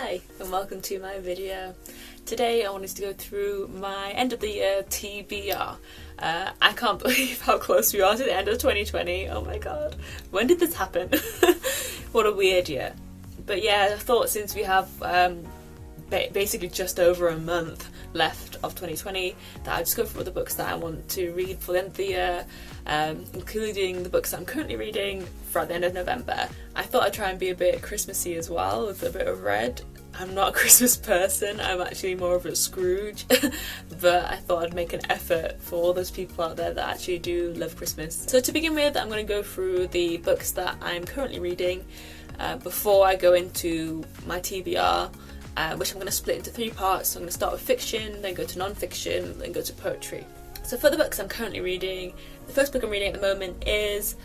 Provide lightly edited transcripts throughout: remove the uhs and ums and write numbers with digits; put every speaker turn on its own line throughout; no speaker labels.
Hi and welcome to my video. Today I wanted to go through my end of the year TBR. I can't believe how close we are to the end of 2020. Oh my god, when did this happen? What a weird year. But yeah, I thought since we have basically just over a month left of 2020 that I'd just go through all the books that I want to read for the end of the year, including the books that I'm currently reading for the end of November. I thought I'd try and be a bit Christmassy as well with a bit of red. I'm not a Christmas person, I'm actually more of a Scrooge, but I thought I'd make an effort for all those people out there that actually do love Christmas. So to begin with, I'm going to go through the books that I'm currently reading before I go into my TBR, which I'm going to split into three parts. So I'm going to start with fiction, then go to non-fiction, then go to poetry. So for the books I'm currently reading, the first book I'm reading at the moment is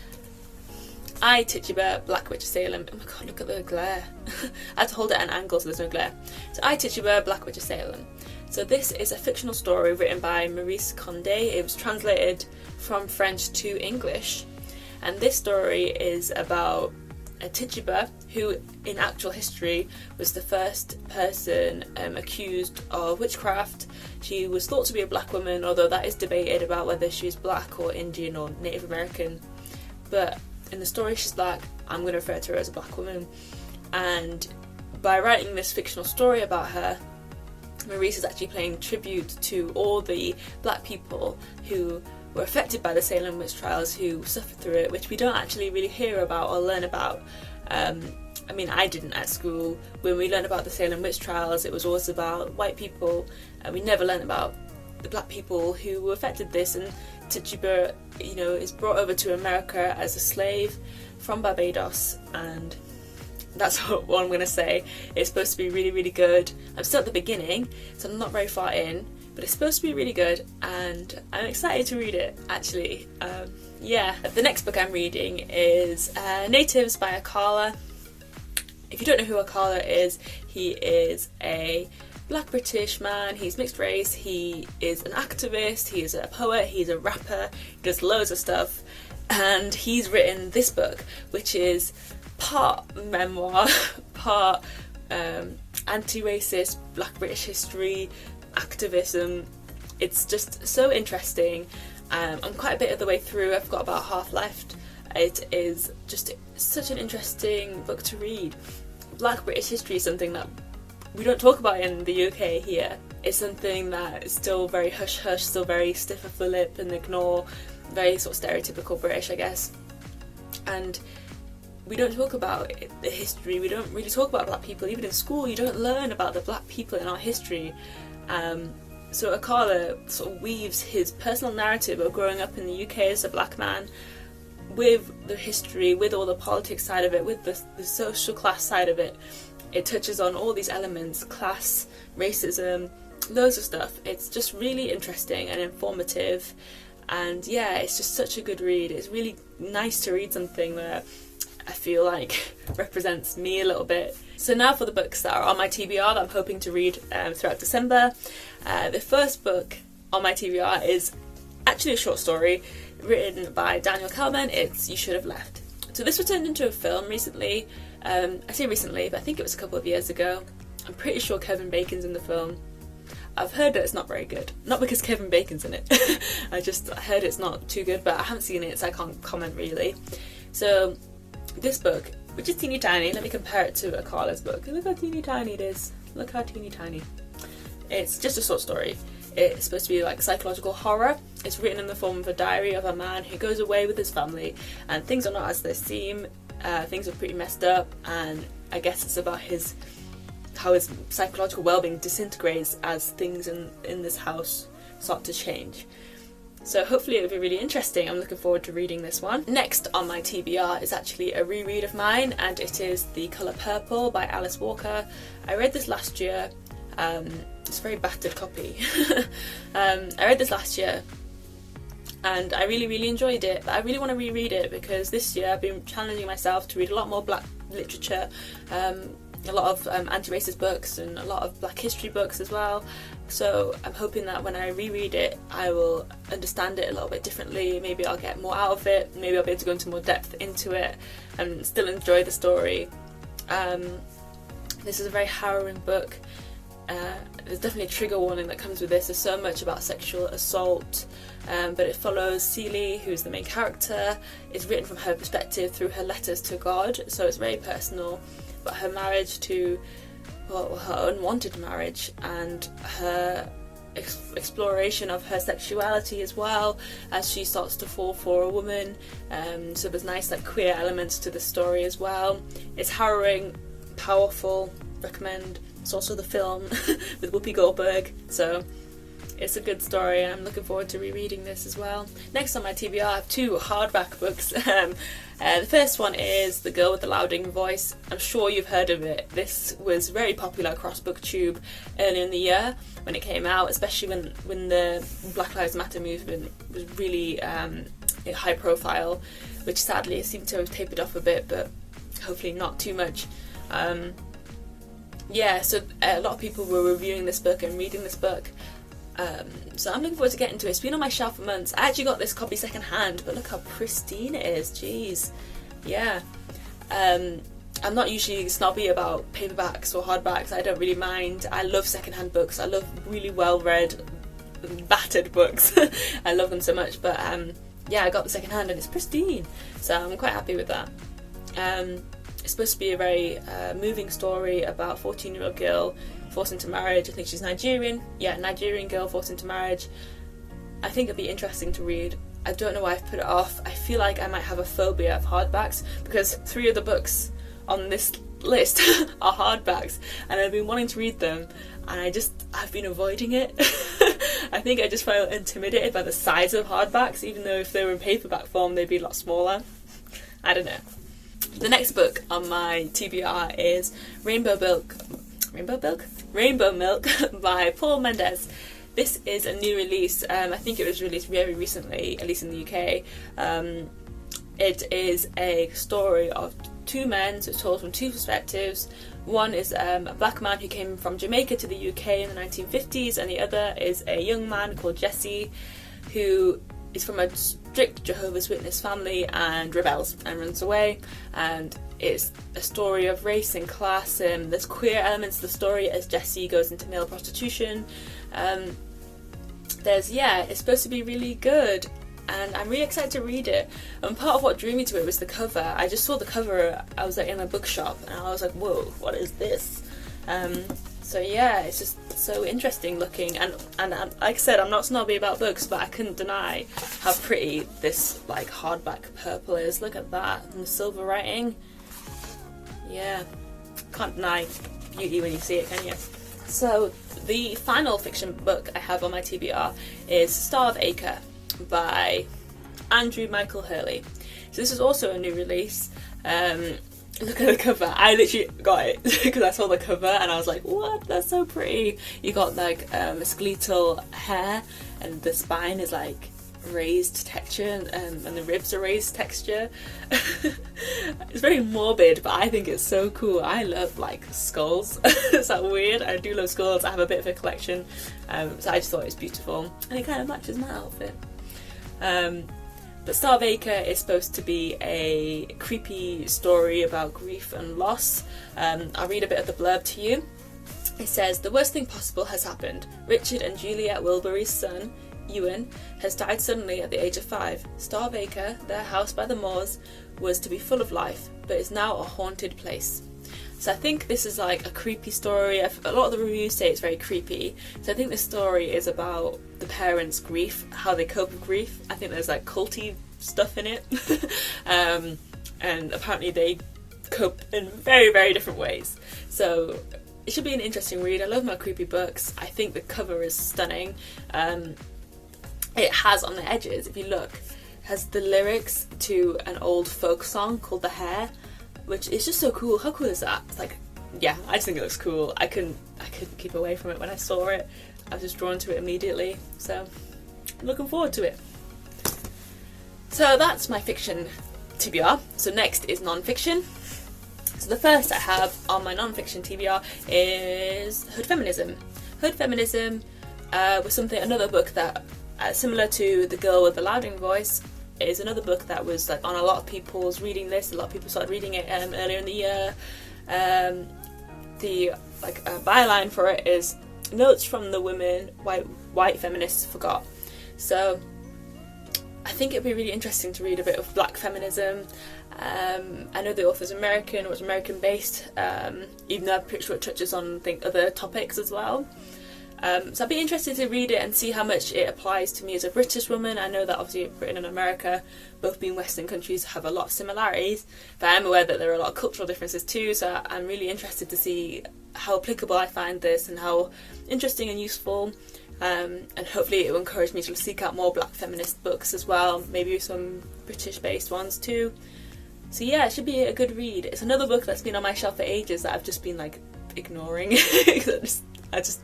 Tituba, Black Witch of Salem. Oh my god, look at the glare. I had to hold it at an angle so there's no glare. So Tituba, Black Witch of Salem. So this is a fictional story written by Maryse Conde. It was translated from French to English. And this story is about a Tituba, who in actual history was the first person accused of witchcraft. She was thought to be a black woman, although that is debated about whether she was black or Indian or Native American. But in the story she's black. I'm going to refer to her as a black woman. And by writing this fictional story about her, Maryse is actually paying tribute to all the black people who were affected by the Salem witch trials, who suffered through it, which we don't actually really hear about or learn about. I mean, I didn't at school. When we learned about the Salem witch trials, it was always about white people, and we never learned about the black people who were affected this. And Tituba, is brought over to America as a slave from Barbados, and that's what I'm going to say. It's supposed to be really, really good. I'm still at the beginning, so I'm not very far in, but it's supposed to be really good, and I'm excited to read it, actually. The next book I'm reading is Natives by Akala. If you don't know who Akala is, he is a black British man, he's mixed race, he is an activist, he is a poet, he's a rapper, he does loads of stuff, and he's written this book, which is part memoir, part anti-racist black British history, activism. It's just so interesting. I'm quite a bit of the way through, I've got about half left. It is just such an interesting book to read. Black British history is something that we don't talk about in the UK here. It's something that is still very hush-hush, still very stiff upper lip and ignore, very sort of stereotypical British, I guess. And we don't talk about the history, we don't really talk about black people. Even in school, you don't learn about the black people in our history. So Akala sort of weaves his personal narrative of growing up in the UK as a black man with the history, with all the politics side of it, with the social class side of it. It touches on all these elements, class, racism, loads of stuff. It's just really interesting and informative, and yeah, it's just such a good read. It's really nice to read something that I feel like represents me a little bit. So now for the books that are on my TBR that I'm hoping to read throughout December. The first book on my TBR is actually a short story written by Kehlmann. It's You Should Have Left. So this was turned into a film recently. I say recently, but I think it was a couple of years ago. I'm pretty sure Kevin Bacon's in the film. I've heard that it's not very good. Not because Kevin Bacon's in it. I heard it's not too good, but I haven't seen it, so I can't comment really. So this book, which is teeny tiny, let me compare it to Akala's book. Look how teeny tiny it is. Look how teeny tiny. It's just a short story. It's supposed to be like psychological horror. It's written in the form of a diary of a man who goes away with his family, and things are not as they seem. Things are pretty messed up, and I guess it's about how his psychological well-being disintegrates as things in this house start to change. So hopefully it'll be really interesting. I'm looking forward to reading this one. Next on my TBR is actually a reread of mine, and it is The Colour Purple by Alice Walker. I read this last year. It's a very battered copy. I read this last year and I really, really enjoyed it, but I really want to reread it because this year I've been challenging myself to read a lot more black literature, a lot of anti-racist books and a lot of black history books as well. So I'm hoping that when I reread it, I will understand it a little bit differently. Maybe I'll get more out of it. Maybe I'll be able to go into more depth into it and still enjoy the story. This is a very harrowing book. There's definitely a trigger warning that comes with this. There's so much about sexual assault, but it follows Celie, who's the main character. It's written from her perspective through her letters to God, so it's very personal. But her marriage to, well, her unwanted marriage, and her exploration of her sexuality as well, as she starts to fall for a woman. So there's nice like queer elements to the story as well. It's harrowing, powerful, recommend. It's also the film with Whoopi Goldberg, so it's a good story, and I'm looking forward to rereading this as well. Next on my TBR, I have 2 hardback books. The first one is The Girl with the Louding Voice. I'm sure you've heard of it. This was very popular across BookTube earlier in the year when it came out, especially when the Black Lives Matter movement was really high profile, which sadly seemed to have tapered off a bit, but hopefully not too much. So a lot of people were reviewing this book and reading this book. So I'm looking forward to getting to it. It's been on my shelf for months. I actually got this copy second hand, but look how pristine it is. Jeez. Yeah. I'm not usually snobby about paperbacks or hardbacks. I don't really mind. I love second hand books. I love really well read, battered books. I love them so much. But I got the second hand and it's pristine. So I'm quite happy with that. It's supposed to be a very moving story about a 14-year-old girl forced into marriage. I think she's Nigerian. Yeah, Nigerian girl forced into marriage. I think it'd be interesting to read. I don't know why I've put it off. I feel like I might have a phobia of hardbacks because 3 of the books on this list are hardbacks, and I've been wanting to read them, and I've been avoiding it. I think I just felt intimidated by the size of hardbacks, even though if they were in paperback form they'd be a lot smaller. I don't know. The next book on my TBR is Rainbow Milk by Paul Mendez. This is a new release. I think it was released very recently, at least in the UK. It is a story of 2 men, so it's told from 2 perspectives. One is a black man who came from Jamaica to the UK in the 1950s, and the other is a young man called Jesse who is from a strict Jehovah's Witness family and rebels and runs away. And it's a story of race and class, and there's queer elements to the story as Jesse goes into male prostitution. It's supposed to be really good, and I'm really excited to read it. And part of what drew me to it was the cover. I just saw the cover, I was like in a bookshop, and I was like, whoa, what is this? It's just so interesting looking, and like I said, I'm not snobby about books, but I couldn't deny how pretty this like hardback purple is. Look at that, and the silver writing. Yeah, can't deny beauty when you see it, can you? So the final fiction book I have on my TBR is Star of Acre by Andrew Michael Hurley. So this is also a new release. Look at the cover. I literally got it because I saw the cover and I was like, what? That's so pretty. You got like skeletal hair, and the spine is like raised texture, and the ribs are raised texture. It's very morbid, but I think it's so cool. I love like skulls. Is that weird? I do love skulls. I have a bit of a collection, so I just thought it was beautiful, and it kind of matches my outfit. But Star of Acre is supposed to be a creepy story about grief and loss. I'll read a bit of the blurb to you. It says, the worst thing possible has happened. Richard and Juliet Wilbury's son, Ewan, has died suddenly at the age of 5. Star of Acre, their house by the moors, was to be full of life, but is now a haunted place. So I think this is like a creepy story. A lot of the reviews say it's very creepy. So I think this story is about the parents' grief, how they cope with grief. I think there's like culty stuff in it. And apparently they cope in very, very different ways. So it should be an interesting read. I love my creepy books. I think the cover is stunning. It has on the edges, if you look, has the lyrics to an old folk song called The Hair, which is just so cool. How cool is that? It's like, yeah, I just think it looks cool. I couldn't keep away from it when I saw it. I was just drawn to it immediately. So I'm looking forward to it. So that's my fiction TBR. So next is non-fiction. So the first I have on my non-fiction TBR is Hood Feminism. Hood Feminism was another book that, similar to The Girl with the Louding Voice, is another book that was like on a lot of people's reading list. A lot of people started reading it earlier in the year. the byline for it is notes from the women white feminists forgot. So I think it'd be really interesting to read a bit of black feminism. I know the author's American, or was American based, even though I'm pretty sure it touches on other topics as well. So I'd be interested to read it and see how much it applies to me as a British woman. I know that obviously Britain and America, both being Western countries, have a lot of similarities, but I am aware that there are a lot of cultural differences too, so I'm really interested to see how applicable I find this and how interesting and useful, and hopefully it will encourage me to seek out more black feminist books as well, maybe some British based ones too. So yeah, it should be a good read. It's another book that's been on my shelf for ages that I've just been ignoring because I just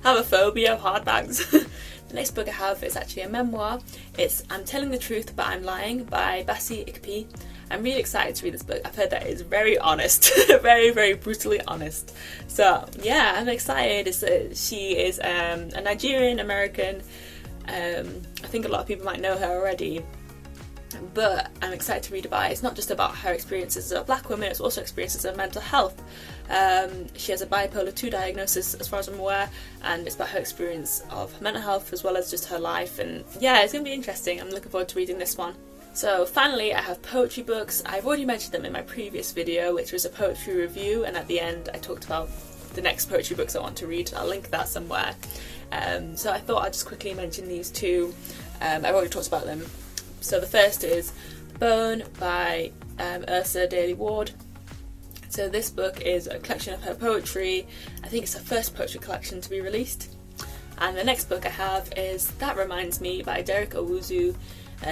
have a phobia of hardbacks. The next book I have is actually a memoir. It's I'm Telling the Truth But I'm Lying by Bassey, Ikpi. I'm really excited to read this book. I've heard that it's very honest, very, very brutally honest. So yeah, I'm excited. She is a Nigerian American. I think a lot of people might know her already, but I'm excited to read about it. It's not just about her experiences as a black woman, it's also experiences of mental health. She has a bipolar 2 diagnosis as far as I'm aware, and it's about her experience of mental health as well as just her life, and yeah, it's going to be interesting. I'm looking forward to reading this one. So finally, I have poetry books. I've already mentioned them in my previous video, which was a poetry review, and at the end I talked about the next poetry books I want to read. I'll link that somewhere. So I thought I'd just quickly mention these two. I've already talked about them. So the first is Bone by Yrsa Dley-Ward. So this book is a collection of her poetry. I think it's her first poetry collection to be released. And the next book I have is That Reminds Me by Owusu.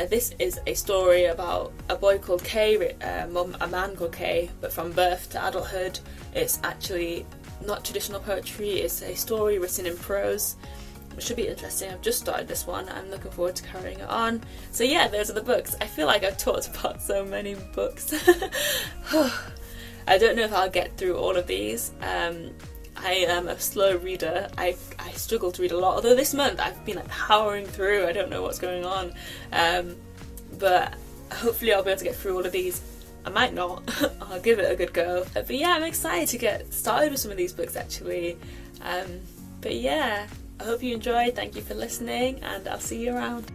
This is a story about a boy called Kay, a man called Kay, but from birth to adulthood. It's actually not traditional poetry, it's a story written in prose. It should be interesting. I've just started this one. I'm looking forward to carrying it on. So yeah, those are the books. I feel like I've talked about so many books. I don't know if I'll get through all of these. I am a slow reader. I struggle to read a lot, although this month I've been powering through. I don't know what's going on. But hopefully I'll be able to get through all of these. I might not. I'll give it a good go. But yeah, I'm excited to get started with some of these books actually. But yeah, I hope you enjoyed. Thank you for listening, and I'll see you around.